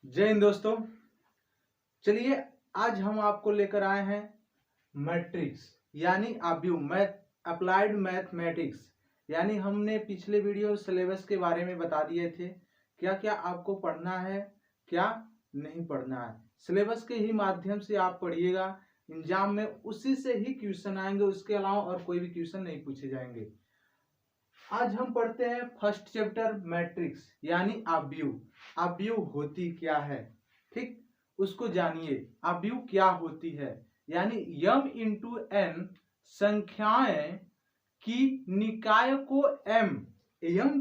जय हिंद दोस्तों। चलिए आज हम आपको लेकर आए हैं मैट्रिक्स यानी अप्लाइड मैथमेटिक्स। यानी हमने पिछले वीडियो सिलेबस के बारे में बता दिए थे क्या क्या आपको पढ़ना है, क्या नहीं पढ़ना है। सिलेबस के ही माध्यम से आप पढ़िएगा, एग्जाम में उसी से ही क्वेश्चन आएंगे, उसके अलावा और कोई भी क्वेश्चन नहीं पूछे जाएंगे। आज हम पढ़ते हैं फर्स्ट चैप्टर मैट्रिक्स यानी आव्यूह होती क्या है, ठीक, उसको जानिए। आव्यूह क्या होती है यानी m इंटू n संख्याएं की निकाय को m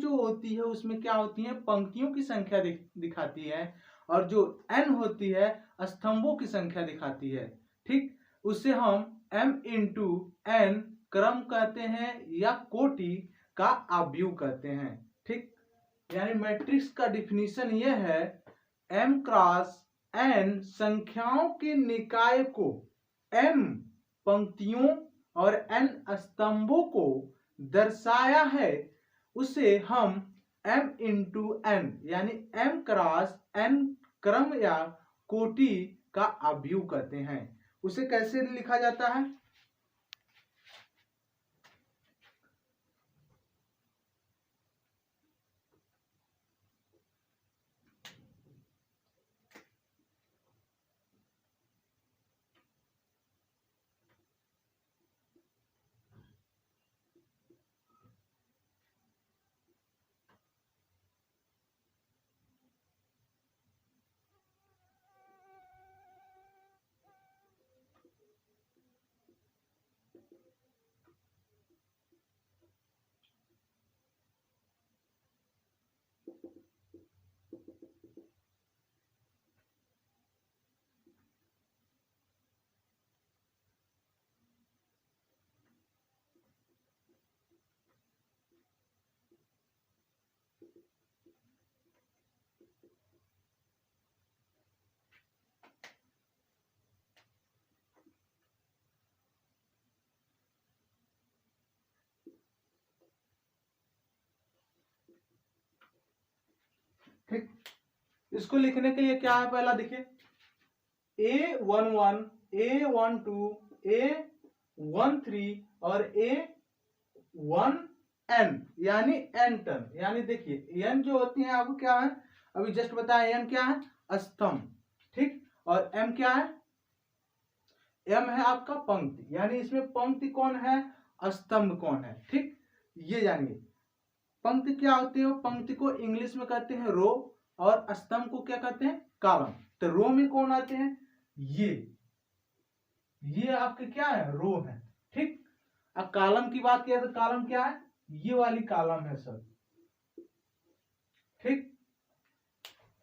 जो होती है उसमें क्या होती है, पंक्तियों की संख्या दिखाती है, और जो n होती है स्तंभों की संख्या दिखाती है, ठीक। उसे हम m इंटू n क्रम कहते हैं या कोटि का आव्यूह कहते हैं, ठीक। यानी मैट्रिक्स का डिफिनीशन यह है, m क्रॉस n संख्याओं के निकाय को m पंक्तियों और n स्तंभों को दर्शाया है, उसे हम m इंटू n यानी m क्रॉस n क्रम या कोटि का आव्यूह कहते हैं। उसे कैसे लिखा जाता है, ठीक। इसको लिखने के लिए क्या है, पहला देखिए A11, A12, A13 और A1n यानी n टर्म। यानी देखिए n जो होती है आपको क्या है, अभी जस्ट बताया, n क्या है, स्तंभ, ठीक। और m क्या है, m है आपका पंक्ति, यानी इसमें पंक्ति कौन है, स्तंभ कौन है, ठीक। ये जानिए पंक्ति क्या होती है, पंक्ति को इंग्लिश में कहते हैं रो, और स्तंभ को क्या कहते हैं, कॉलम। तो रो में कौन आते हैं, ये आपके क्या है, रो है, ठीक। अब कॉलम की बात किया तो कॉलम क्या है, ये वाली कॉलम है सब, ठीक।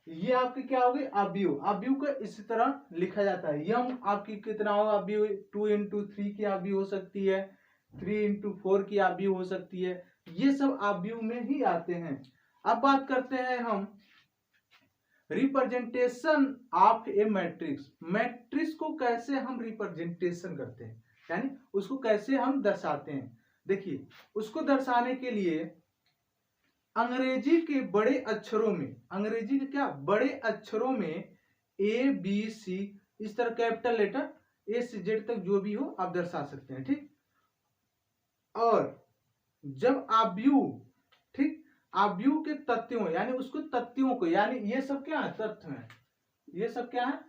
ये आपके क्या हो गई, आव्यूह को इसी तरह लिखा जाता है। यम आपकी कितना हो, आव्यूह 2 into 3 की आव्यूह हो सकती है, 3 into 4 की आव्यूह हो सकती है, ये सब आव्यूह में ही आते हैं। अब बात करते हैं हम representation of A matrix. Matrix को कैसे हम रिप्रेजेंटेशन करते हैं, यानी उसको कैसे हम दर्शाते हैं। देखिए उसको दर्शाने के लिए अंग्रेजी के बड़े अक्षरों में, अंग्रेजी के क्या बड़े अक्षरों में ABC, इस तरह कैपिटल लेटर A से Z तक जो भी हो आप दर्शा सकते हैं, ठीक। और जब आव्यूह, ठीक, आव्यूह के तथ्यों यानी उसको तथ्यों को, यानी ये सब क्या है, तथ्य है, ये सब क्या है,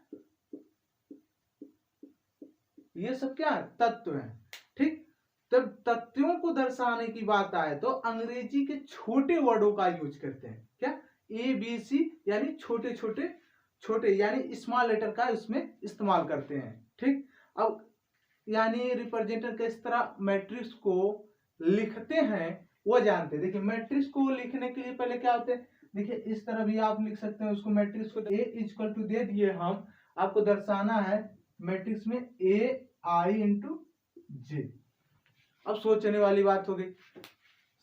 ये सब क्या है, तत्व है, ठीक। जब तथ्यों को दर्शाने की बात आए तो अंग्रेजी के छोटे वर्डों का यूज करते हैं, क्या, ABC यानी छोटे छोटे छोटे यानी स्मॉल लेटर का इसमें इस्तेमाल करते हैं, ठीक। अब यानी रिप्रेजेंटर किस तरह मैट्रिक्स को लिखते हैं वो जानते हैं। देखिए मैट्रिक्स को लिखने के लिए पहले क्या होते हैं, देखिए इस तरह भी आप लिख सकते हैं उसको, मैट्रिक्स को A इक्वल टू दे दिए हम, आपको दर्शाना है मैट्रिक्स में AI इंटू J। अब सोचने वाली बात हो गई,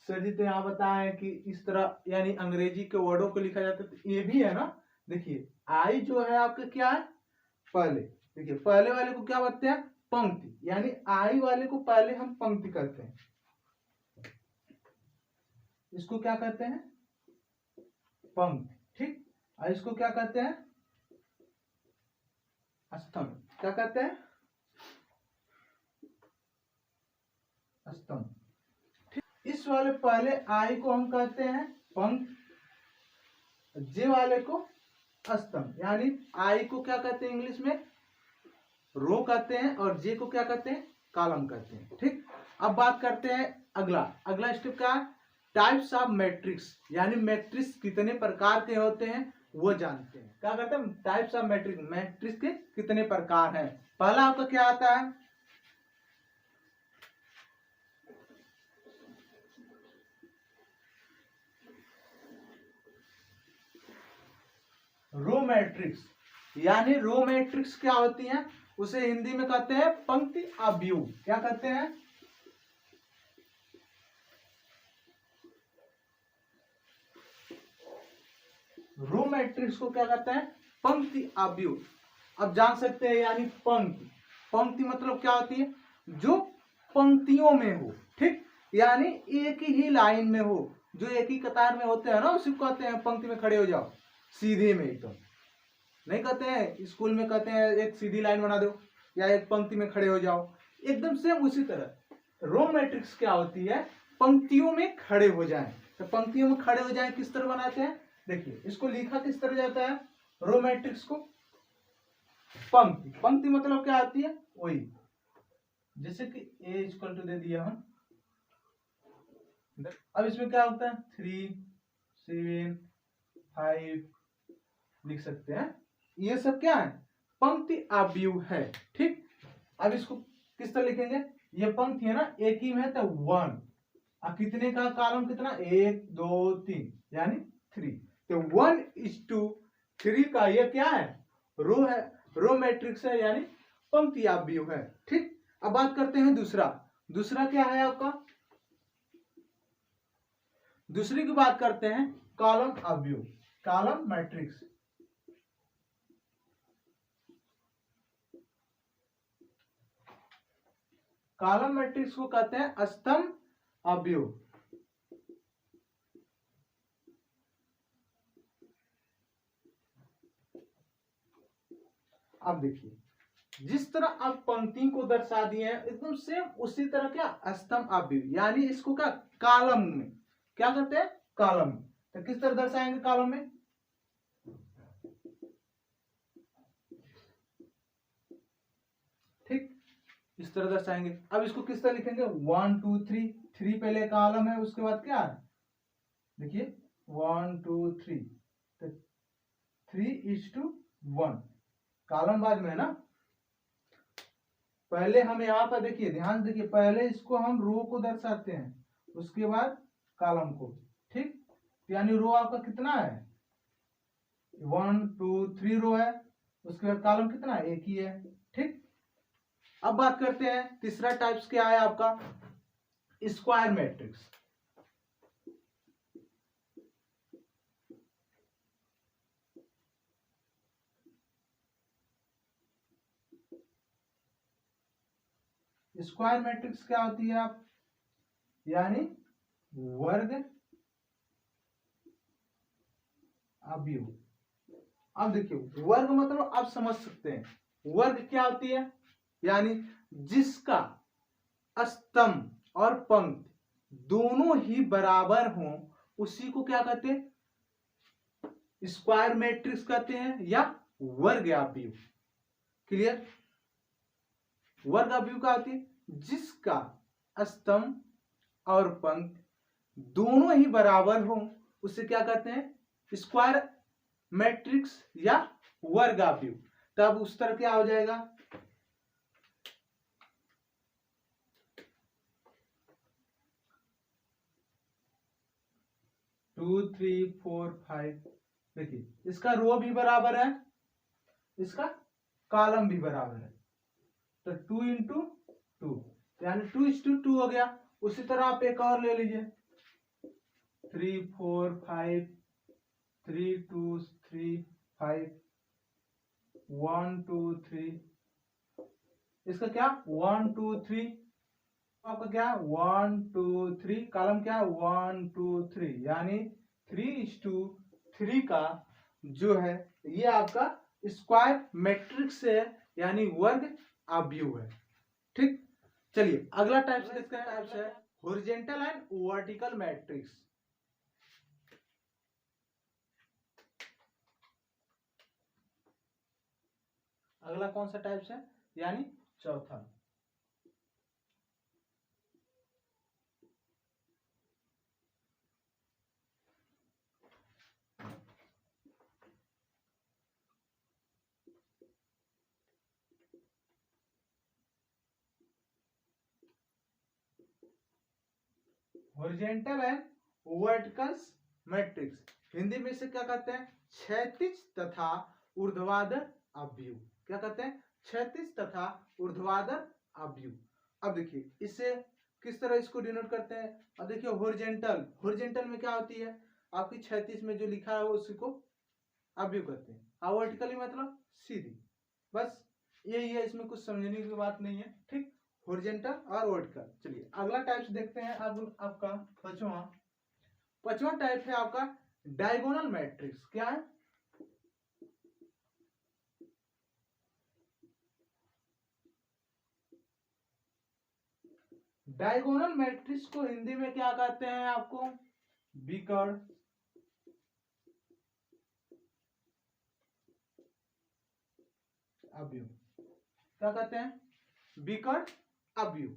सर जी तो यहाँ बताए कि इस तरह यानी अंग्रेजी के वर्डों को लिखा जाता है, तो ये भी है ना। देखिए आई जो है आपका क्या है, पहले, देखिए पहले वाले को क्या बोलते हैं, पंक्ति, यानी आई वाले को पहले हम पंक्ति करते हैं, इसको क्या कहते हैं, पंक्ति, ठीक। और इसको क्या कहते हैं, स्तंभ। क्या कहते हैं? स्तंभ। इस वाले पहले आई को हम कहते हैं पंक्ति, जे वाले को स्तंभ। यानी आई को क्या कहते हैं इंग्लिश में? रो कहते हैं, और जे को क्या कहते हैं? कॉलम कहते हैं। ठीक, अब बात करते हैं अगला स्टेप क्या है? टाइप्स ऑफ मैट्रिक्स, यानी मैट्रिक्स कितने प्रकार के होते हैं वो जानते हैं। क्या कहते हैं? टाइप्स ऑफ मैट्रिक्स, मैट्रिक्स के कितने प्रकार हैं। पहला आपका क्या आता है? Row matrix. यानी रो मैट्रिक्स क्या होती है? उसे हिंदी में कहते हैं पंक्ति अवयव। क्या कहते हैं? रो मैट्रिक्स को क्या कहते हैं? पंक्ति अवयव। अब जान सकते हैं, यानी पंक्ति, पंक्ति मतलब क्या होती है? जो पंक्तियों में हो। ठीक, यानी एक ही लाइन में हो, जो एक ही कतार में होते हैं ना, उसी को कहते हैं पंक्ति में खड़े हो जाओ, सीधे में एकदम। नहीं कहते हैं स्कूल में, कहते हैं एक सीधी लाइन बना दो या एक पंक्ति में खड़े हो जाओ, एकदम सेम उसी तरह रो मैट्रिक्स क्या होती है? पंक्तियों में खड़े हो जाएं। तो पंक्तियों में खड़े हो जाएं किस तरह बनाते हैं? देखिए, इसको लिखा किस तरह जाता है रो मैट्रिक्स को? पंक्ति। पंक्ति मतलब क्या आती है? वही, जैसे कि ए इक्वल टू दे दिया हम। अब इसमें क्या होता है? 3 7 5 लिख सकते हैं। ये सब क्या है? पंक्ति अवयव है। ठीक, अब इसको किस तरह लिखेंगे? ये पंक्ति है ना, एक ही में है तो 1, अब कितने का कॉलम कितना? 1 2 3, यानी 3। तो 1:3 का ये क्या है? रो है, रो मैट्रिक्स है, यानी पंक्ति अवयव है। ठीक, अब बात करते हैं दूसरा क्या है आपका? दूसरी की बात करते हैं कॉलम अवयव, कॉलम मैट्रिक्स। कॉलम मैट्रिक्स को कहते हैं स्तंभ अवयव। अब देखिए, जिस तरह आप पंक्ति को दर्शा दिए हैं एकदम सेम उसी तरह क्या स्तंभ अवयव, यानी इसको क्या कॉलम में क्या करते हैं? कॉलम में। तो किस तरह दर्शाएंगे कॉलम में? ठीक, इस तरह दर्शाएंगे। अब इसको किस तरह लिखेंगे? 1 2 3, 3 पहले कॉलम है, उसके बाद क्या है? देखिए 1 2 3, तो 3:1 कॉलम बाद में है ना। पहले हम यहाँ पर देखिए, ध्यान देखिए, पहले इसको हम रो को दर्शाते हैं, उसके बाद कॉलम को। ठीक, यानी रो आपका कितना है? 1 2 3 रो है, उसके बाद कॉलम कितना है? एक ही है। ठीक, अब बात करते हैं तीसरा टाइप्स क्या है आपका? Square matrix. स्क्वायर मैट्रिक्स क्या होती है आप? यानी वर्ग अवयव। अब देखिए, वर्ग मतलब आप समझ सकते हैं वर्ग क्या होती है? यानी जिसका स्तंभ और पंक्ति दोनों ही बराबर हों, उसी को क्या कहते हैं? स्क्वायर मैट्रिक्स कहते हैं या वर्ग अवयव। क्लियर? वर्ग अवयव क्या होती है? जिसका स्तंभ और पंक्ति दोनों ही बराबर हो, उसे क्या कहते हैं? स्क्वायर मैट्रिक्स या वर्ग अवयव। तब उस तरह क्या हो जाएगा? 2 3 4 5। देखिए, इसका रो भी बराबर है, इसका कॉलम भी बराबर है, तो 2 इंटू 2, यानी 2:2 हो गया। उसी तरह आप एक और ले लीजिए, 3 4 5, 3 2 3 5, 1 2 3, इसका क्या 1 2 3, आपका क्या 1 2 3, कॉलम क्या 1 2 3, यानी 3:3 का जो है ये आपका स्क्वायर मैट्रिक्स है यानी वर्ग अवयव है। ठीक, चलिए अगला टाइप्स देखते हैं। टाइप्स है हॉरिजॉन्टल एंड वर्टिकल मैट्रिक्स। अगला कौन सा टाइप्स है, यानी चौथा। Horizontal and vertical matrix, Hindi में इसे क्या कहते हैं, क्षैतिज तथा ऊर्ध्वाधर अवयव। क्या कहते हैं, क्षैतिज तथा ऊर्ध्वाधर अवयव। अब देखिए इससे किस तरह इसको डिनोट करते हैं। अब देखिए हॉरिजॉन्टल, हॉरिजॉन्टल में क्या होती है, आपकी क्षैतिज में जो लिखा है उसी को अवयव कहते हैं, और वर्टिकली मतलब सीधी। बस यही है, इसमें कुछ समझने की बात नहीं है। ठीक, हॉरिजॉन्टल और वर्टिकल। चलिए अगला टाइप्स देखते हैं। अब आपका पांचवा टाइप है आपका डायगोनल मैट्रिक्स। क्या है, डायगोनल मैट्रिक्स को हिंदी में क्या कहते हैं आपको, विकर्ण अवयव। क्या कहते हैं, विकर्ण अवयव।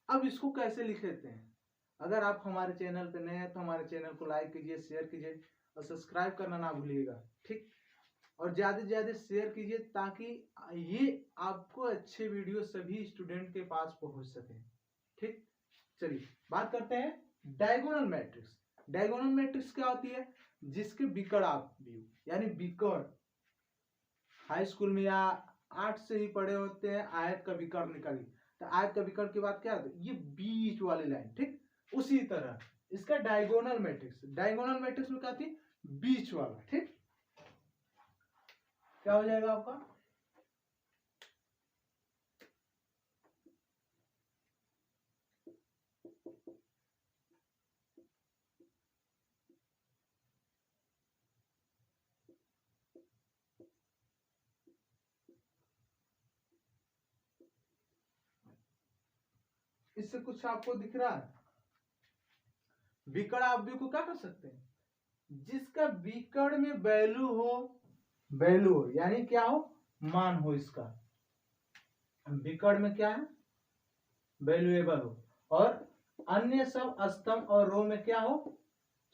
अब इसको कैसे लिख लेते हैं, अगर आप हमारे चैनल पे नए हैं तो हमारे चैनल को लाइक कीजिए, शेयर कीजिए और सब्सक्राइब करना ना भूलिएगा। ठीक, और ज्यादा से ज्यादा शेयर कीजिए ताकि ये आपको अच्छे वीडियो सभी स्टूडेंट के पास पहुंच सके। ठीक, चलिए बात करते हैं डायगोनल मैट्रिक्स। डायगोनल मैट्रिक्स क्या होती है, जिसके विकर्ण अवयव, यानी विकर्ण, हाई स्कूल में या 8 से ही पढ़े होते हैं, आयत का विकर्ण निकालिए। तो आयत का विकर्ण की बात क्या है, ये बीच वाली लाइन। ठीक, उसी तरह इसका डायगोनल मैट्रिक्स, डायगोनल मैट्रिक्स में क्या थी, बीच वाला। ठीक, क्या हो जाएगा आपका, इससे कुछ आपको दिख रहा है, विकर्ण अवयव को क्या कर सकते हैं, जिसका विकर्ण में वैल्यू हो, वैल्यू हो यानी क्या हो, मान हो, इसका विकर्ण में क्या है, वैल्यूएबल हो, और अन्य सब स्तंभ और रो में क्या हो,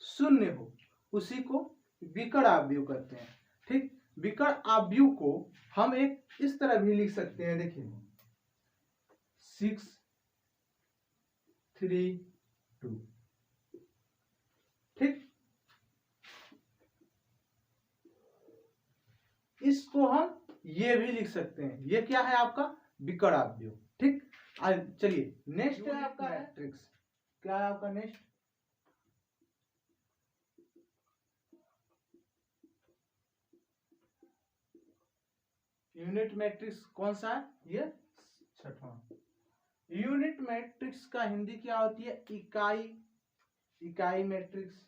शून्य हो, उसी को विकर्ण अवयव कहते हैं। ठीक, विकर्ण अवयव को हम एक इस तरह भी लिख सकते हैं, देखिए 6 3 2। ठीक, इसको हम ये भी लिख सकते हैं, ये क्या है आपका विकर्ण अवयव। ठीक, चलिए नेक्स्ट है आपका मैट्रिक्स। क्या है आपका नेक्स्ट, यूनिट मैट्रिक्स। कौन सा है ये, छठवां। यूनिट मैट्रिक्स का हिंदी क्या होती है, इकाई, इकाई मैट्रिक्स।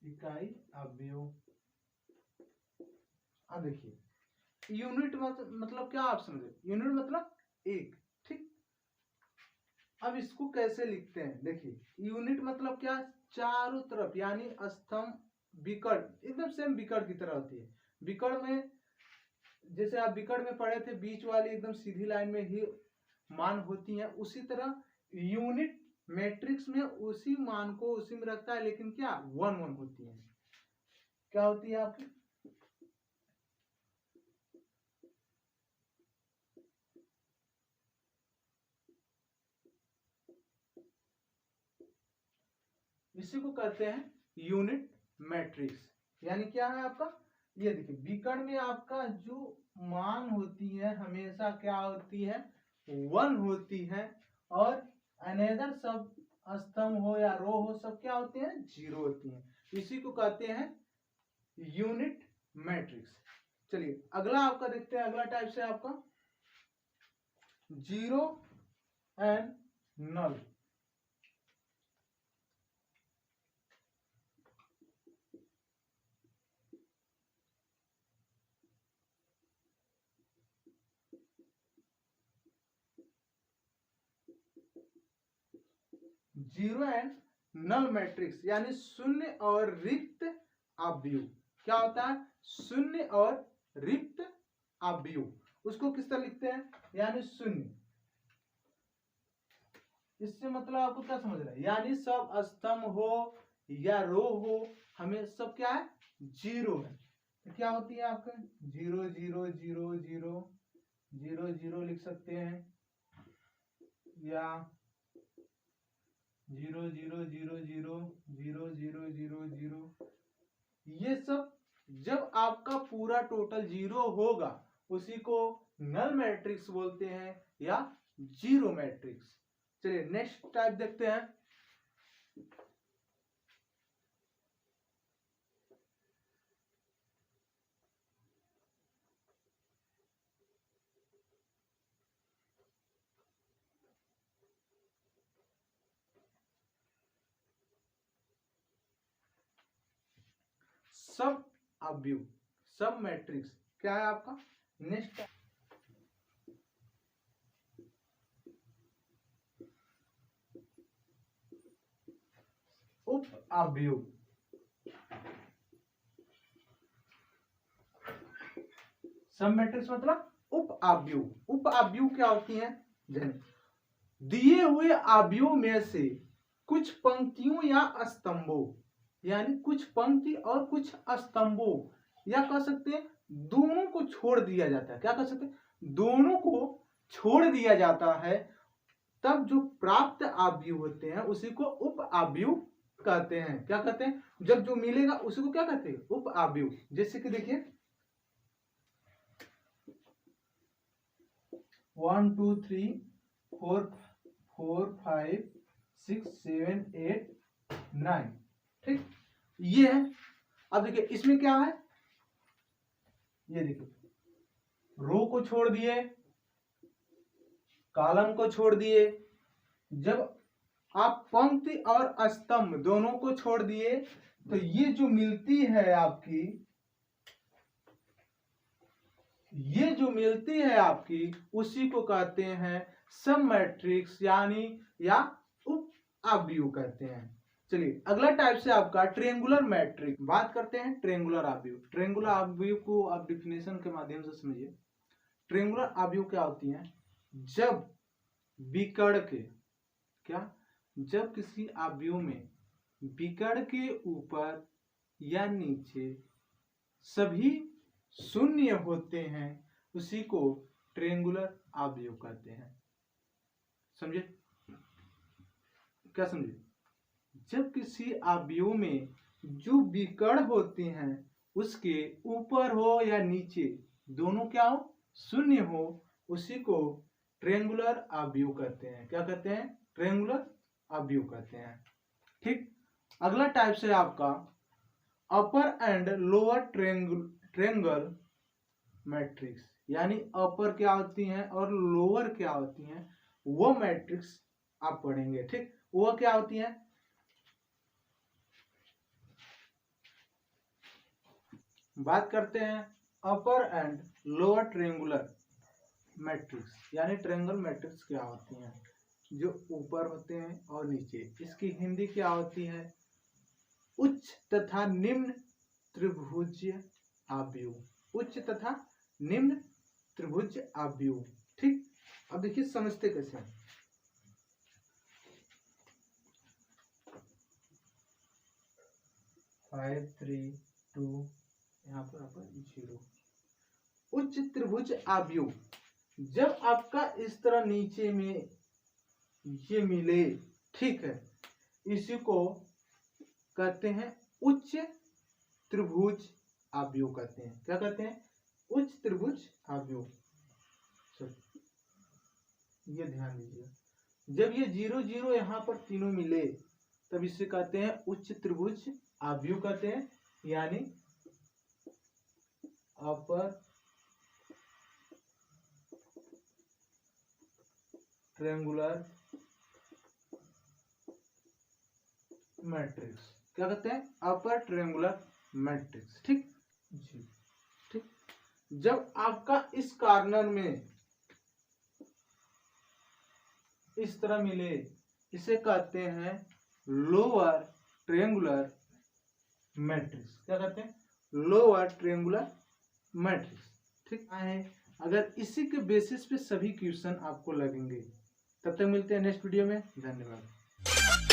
इकाई अवयव। अब देखिए यूनिट मतलब क्या, आप समझे, यूनिट मतलब एक। ठीक, अब इसको कैसे लिखते हैं, देखिए यूनिट मतलब क्या, चारों तरफ, यानी स्तंभ, विकर्ण एकदम सेम विकर्ण की तरह होती है। विकर्ण में जैसे आप विकर्ण में पढ़े थे, बीच वाली एकदम सीधी लाइन में ही मान होती है, उसी तरह यूनिट मैट्रिक्स में उसी मान को उसी में रखता है, लेकिन क्या 1 1 होती है। क्या होती है आपकी, इसी को कहते हैं यूनिट मैट्रिक्स। यानी क्या है आपका, ये देखिए विकर्ण में आपका जो मान होती है हमेशा क्या होती है, 1 होती है, और अनेदर सब स्तंभ हो या रो हो, सब क्या होते हैं, 0 होती हैं। इसी को कहते हैं यूनिट मैट्रिक्स। चलिए अगला आपका देखते हैं, अगला टाइप से आपका zero and null. Zero and null matrix यानी शून्य और रिक्त अवयव। क्या होता है? शून्य और रिक्त अवयव। उसको किस तरह लिखते हैं? यानी शून्य, इससे मतलब आपको क्या समझ रहा है? यानी सब स्तंभ हो या रो हो, हमें सब क्या है? जीरो है। तो क्या होती है आपका? Zero zero zero zero zero zero लिख सकते हैं, या zero zero zero zero zero zero zero zero. ये सब जब आपका पूरा टोटल जीरो होगा उसी को नल मैट्रिक्स बोलते हैं या जीरो मैट्रिक्स। चलिए नेक्स्ट टाइप देखते हैं। सब अवयव, सब मैट्रिक्स क्या है आपका? नेक्स्ट उप अवयव। सब मैट्रिक्स मतलब उप अवयव। उप अवयव क्या होती हैं? दिए हुए अवयवों में से कुछ पंक्तियों या स्तंभों, यानी कुछ पंक्ति और कुछ स्तंभों, या कह सकते हैं दोनों को छोड़ दिया जाता है। क्या कह सकते हैं? दोनों को छोड़ दिया जाता है, तब जो प्राप्त अवयव होते हैं उसी को उप अवयव कहते हैं। क्या कहते हैं? जब जो मिलेगा उसी को क्या कहते हैं? उप अवयव। जैसे कि देखिए 1 2 3 4 4 5 6 7 8 9, ठीक, ये है। अब देखिए इसमें क्या है? ये देखिए रो को छोड़ दिए, कॉलम को छोड़ दिए। जब आप पंक्ति और स्तंभ दोनों को छोड़ दिए तो ये जो मिलती है आपकी, ये जो मिलती है आपकी उसी को कहते हैं सब मैट्रिक्स यानी या उप अवयव कहते हैं। चलिए अगला टाइप से आपका ट्रायंगुलर मैट्रिक्स। बात करते हैं ट्रायंगुलर अवयव। ट्रायंगुलर अवयव को आप डिफिनेशन के माध्यम से समझिए। ट्रायंगुलर अवयव क्या होती हैं? जब विकर्ण के क्या, जब किसी अवयव में विकर्ण के ऊपर या नीचे सभी शून्य होते हैं उसी को ट्रायंगुलर अवयव कहते हैं। समझे? क्या समझे? जब किसी अवयव में जो विकर्ण होते हैं उसके ऊपर हो या नीचे दोनों क्या हो? शून्य हो, उसी को ट्रायंगुलर अवयव कहते हैं। क्या कहते हैं? ट्रायंगुलर अवयव कहते हैं। ठीक। अगला टाइप से आपका अपर एंड लोअर ट्रायंगल मैट्रिक्स, यानी अपर क्या होती हैं और लोअर क्या होती हैं वो मैट्रिक्स आप पढ़ेंगे। ठीक, वो क्या होती हैं? बात करते हैं अपर एंड लोअर ट्रायंगुलर मैट्रिक्स, यानी ट्रायंगल मैट्रिक्स क्या होती हैं? जो ऊपर होते हैं और नीचे। इसकी हिंदी क्या होती है? उच्च तथा निम्न त्रिभुज अवयव। उच्च तथा निम्न त्रिभुज अवयव। ठीक, अब देखिए समझते कैसे हैं। फाइव 3 2 यहाँ पर आपका 0। उच्च त्रिभुज अवयव जब आपका इस तरह नीचे में ये मिले, ठीक है, इसी को कहते हैं उच्च त्रिभुज अवयव कहते हैं। क्या कहते हैं? उच्च त्रिभुज अवयव। ये ध्यान दीजिए, जब ये 0 0 यहाँ पर तीनों मिले तब इसे कहते हैं उच्च त्रिभुज अवयव कहते हैं, यानी अपर ट्रायंगुलर मैट्रिक्स। क्या कहते हैं? Upper triangular matrix. ठीक जी, ठीक। जब आपका इस कॉर्नर में इस तरह मिले, इसे कहते हैं लोअर ट्रायंगुलर मैट्रिक्स। क्या कहते हैं? Lower triangular matrix. ठीक है, अगर इसी के बेसिस पे सभी क्वेश्चन आपको लगेंगे। तब तक मिलते हैं नेक्स्ट वीडियो में। धन्यवाद।